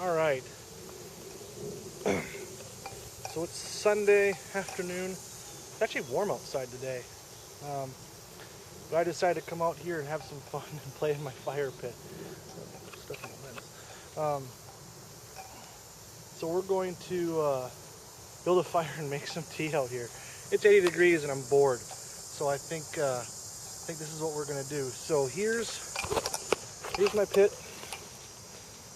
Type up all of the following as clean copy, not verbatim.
All right. So it's Sunday afternoon. It's actually warm outside today. But I decided to come out here and have some fun and play in my fire pit. Stuck in the lens. So we're going to build a fire and make some tea out here. It's 80 degrees and I'm bored. So I think this is what we're gonna do. So here's my pit.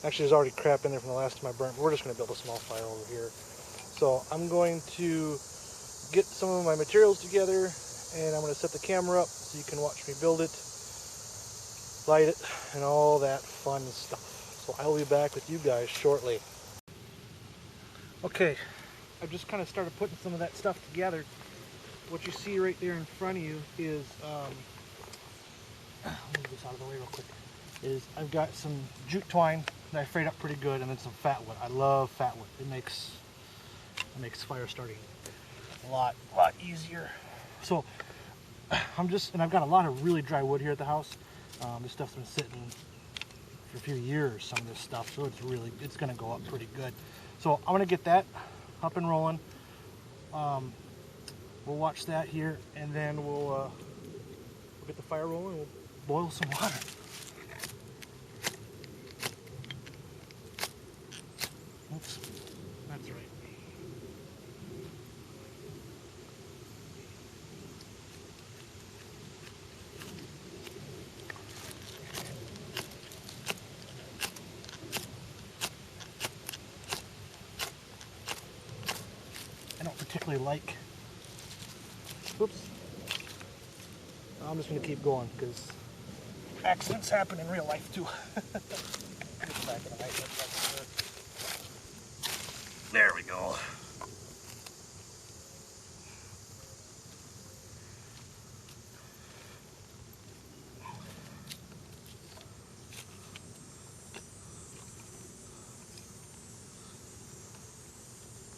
Actually, there's already crap in there from the last time I burnt, but we're just gonna build a small fire over here. So I'm going to get some of my materials together and I'm gonna set the camera up so you can watch me build it, light it, and all that fun stuff. So I will be back with you guys shortly. Okay, I've just kind of started putting some of that stuff together. What you see right there in front of you is, let me move this out of the way real quick, is I've got some jute twine that I frayed up pretty good, and then some fat wood. I love fat wood. It makes fire starting a lot easier. So and I've got a lot of really dry wood here at the house. This stuff's been sitting for a few years, some of this stuff, so it's gonna go up pretty good. So I'm gonna get that up and rolling. We'll watch that here, and then we'll get the fire rolling. We'll boil some water. Oops, that's right. I don't particularly like. Oops. I'm just going to keep going because accidents happen in real life too. There we go.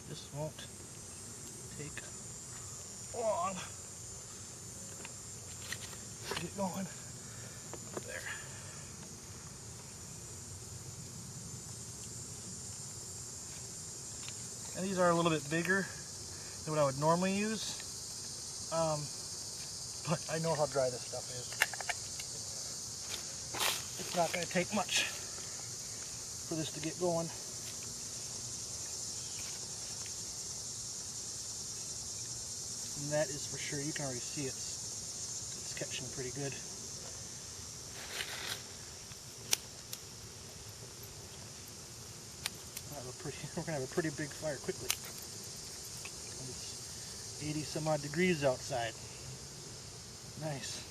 This won't take long. Get it going. There. And these are a little bit bigger than what I would normally use, but I know how dry this stuff is. It's not going to take much for this to get going. And that is for sure. You can already see it's catching pretty good. We're gonna have a pretty big fire quickly. It's 80 some odd degrees outside. Nice.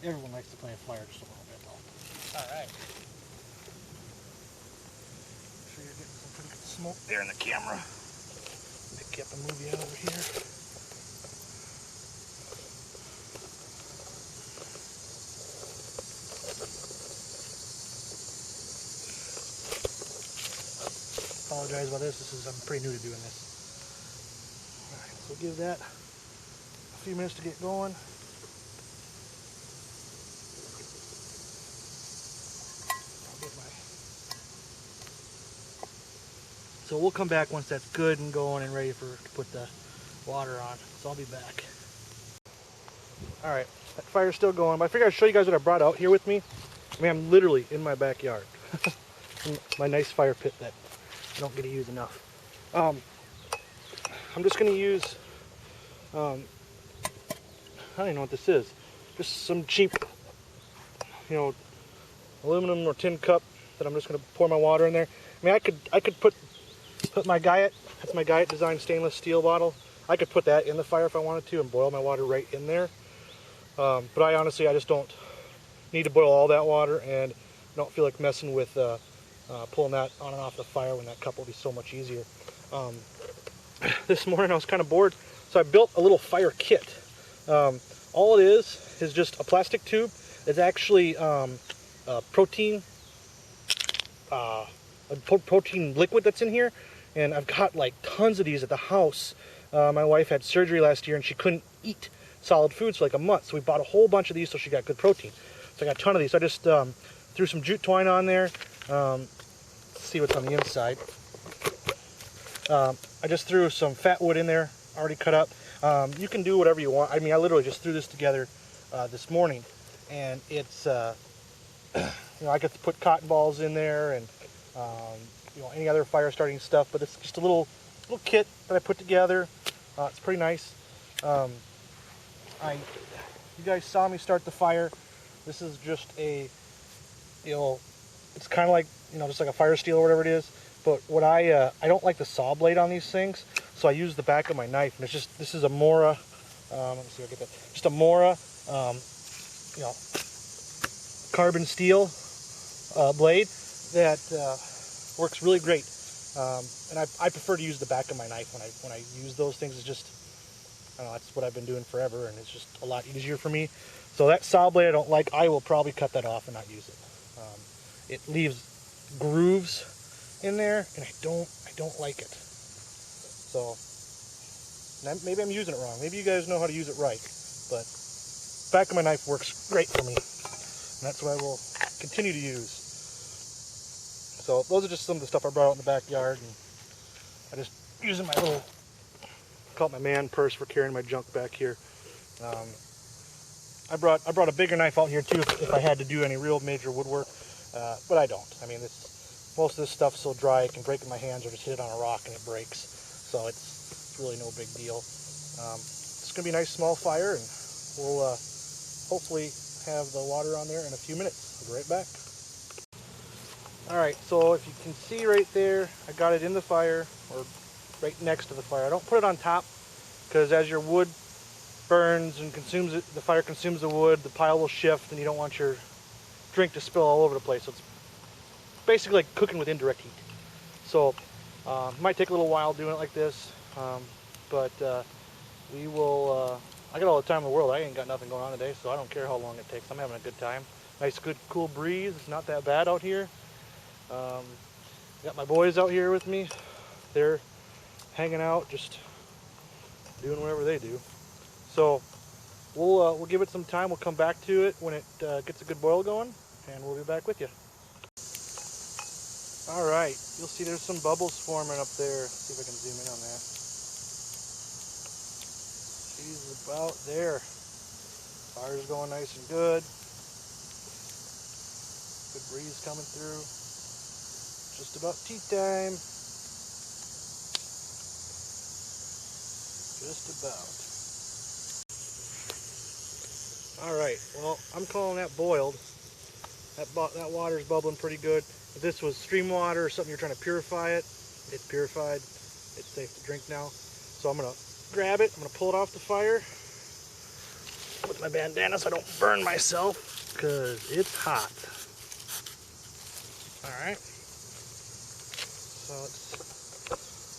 Everyone likes to play a fire just a little bit though. All right. Make sure you're getting some pretty good smoke there in the camera. Pick you up and move you over here. Apologize about this. I'm pretty new to doing this. Alright, so give that a few minutes to get going. So we'll come back once that's good and going and ready to put the water on. So I'll be back. Alright, that fire's still going, but I figured I'd show you guys what I brought out here with me. I mean, I'm literally in my backyard. My nice fire pit that I don't get to use enough. I'm just going to use, I don't even know what this is. Just some cheap, aluminum or tin cup that I'm just going to pour my water in there. I mean, I could put my Guyot, that's my Guyot design stainless steel bottle. I could put that in the fire if I wanted to and boil my water right in there. But I just don't need to boil all that water, and I don't feel like messing with pulling that on and off the fire when that cup will be so much easier. This morning I was kind of bored, so I built a little fire kit. All it is just a plastic tube. It's actually protein liquid that's in here, and I've got like tons of these at the house. My wife had surgery last year and she couldn't eat solid foods for like a month, so we bought a whole bunch of these so she got good protein. So I got a ton of these. So I just threw some jute twine on there. Let's see what's on the inside. I just threw some fat wood in there, already cut up. You can do whatever you want. I mean, I literally just threw this together this morning, and it's you know, I get to put cotton balls in there and you know, any other fire starting stuff, but it's just a little kit that I put together. It's pretty nice. You guys saw me start the fire. This is just a, you know, it's kind of like, you know, just like a fire steel or whatever it is. But what I don't like the saw blade on these things, so I use the back of my knife. And it's just, this is a Mora. Let me see if I get that. Just a Mora, you know, carbon steel blade that works really great. And I prefer to use the back of my knife when I use those things. It's just, I don't know, that's what I've been doing forever, and it's just a lot easier for me. So that saw blade I don't like. I will probably cut that off and not use it. It leaves grooves in there, and I don't like it. So maybe I'm using it wrong. Maybe you guys know how to use it right, but back of my knife works great for me, and that's what I will continue to use. So those are just some of the stuff I brought out in the backyard, and I just using my little, call it my man purse for carrying my junk back here. I brought a bigger knife out here too if I had to do any real major woodwork, but I don't. I mean, most of this stuff's so dry it can break in my hands or just hit it on a rock and it breaks. So it's really no big deal. It's gonna be a nice small fire, and we'll hopefully have the water on there in a few minutes. I'll be right back. All right, so if you can see right there, I got it in the fire, or right next to the fire. I don't put it on top, because as your wood burns and consumes it, the fire consumes the wood, the pile will shift, and you don't want your drink to spill all over the place. So it's basically like cooking with indirect heat. So it might take a little while doing it like this, but we will, I got all the time in the world. I ain't got nothing going on today, so I don't care how long it takes. I'm having a good time. Nice, good, cool breeze. It's not that bad out here. Got my boys out here with me. They're hanging out, just doing whatever they do. So we'll give it some time. We'll come back to it when it gets a good boil going, and we'll be back with you. All right, you'll see there's some bubbles forming up there. See if I can zoom in on that. She's about there. Fire's going nice and good. Good breeze coming through. Just about tea time. Just about. All right, well, I'm calling that boiled. That water's bubbling pretty good. If this was stream water or something you're trying to purify it, it's purified. It's safe to drink now. So I'm gonna grab it. I'm gonna pull it off the fire with my bandana so I don't burn myself, because it's hot. All right. So let's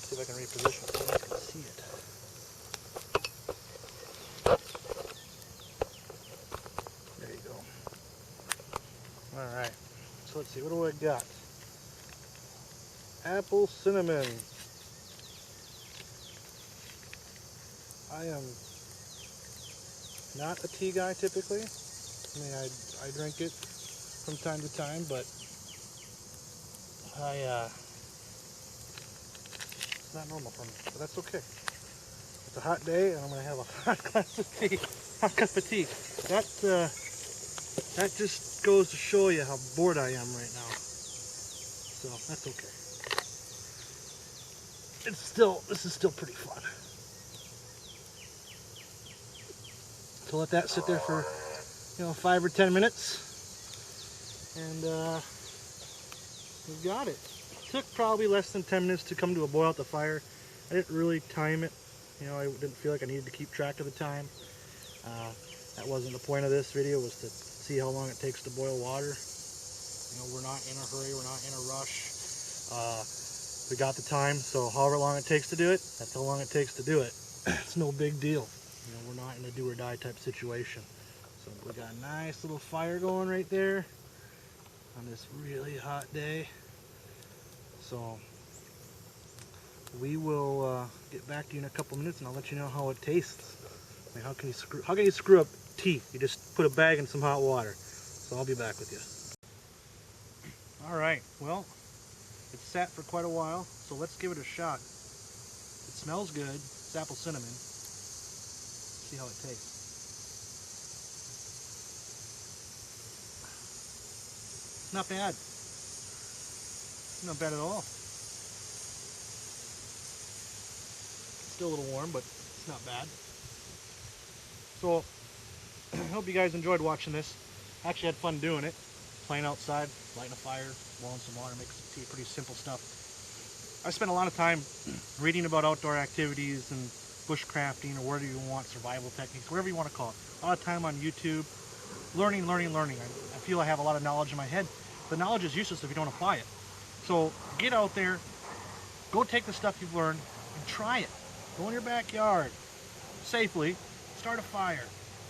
see if I can reposition it so you can see it. There you go. All right. So let's see, what do I got? Apple cinnamon. I am not a tea guy typically. I mean, I drink it from time to time, but it's not normal for me, but that's okay. It's a hot day, and I'm gonna have a hot glass of tea, hot cup of tea. That just goes to show you how bored I am right now. So that's okay. This is still pretty fun. So let that sit there for, 5 or 10 minutes, and we've got it. It took probably less than 10 minutes to come to a boil at the fire. I didn't really time it. I didn't feel like I needed to keep track of the time. That wasn't the point of this video, was to see how long it takes to boil water. We're not in a hurry, we're not in a rush. We got the time, so however long it takes to do it, that's how long it takes to do it. It's no big deal. We're not in a do or die type situation. So we got a nice little fire going right there on this really hot day. So we will get back to you in a couple minutes, and I'll let you know how it tastes. I mean, how can you screw up tea? You just put a bag in some hot water. So I'll be back with you. All right, well, it's sat for quite a while, so let's give it a shot. It smells good. It's apple cinnamon. See how it tastes. Not bad. Not bad at all. Still a little warm, but it's not bad. So, I hope you guys enjoyed watching this. I actually had fun doing it. Playing outside, lighting a fire, boiling some water, making some tea, pretty simple stuff. I spent a lot of time reading about outdoor activities and bushcrafting, or whatever you want, survival techniques, whatever you want to call it. A lot of time on YouTube, learning. I feel I have a lot of knowledge in my head. The knowledge is useless if you don't apply it. So get out there, go take the stuff you've learned and try it. Go in your backyard, safely, start a fire,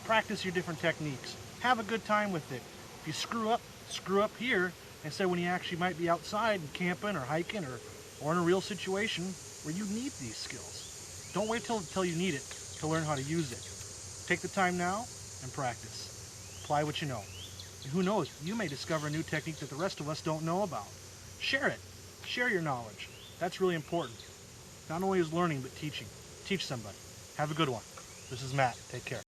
practice your different techniques, have a good time with it. If you screw up here, instead when you actually might be outside and camping or hiking or in a real situation where you need these skills. Don't wait till you need it to learn how to use it. Take the time now and practice. Apply what you know. And who knows, you may discover a new technique that the rest of us don't know about. Share it. Share your knowledge. That's really important. Not only is learning, but teaching. Teach somebody. Have a good one. This is Matt. Take care.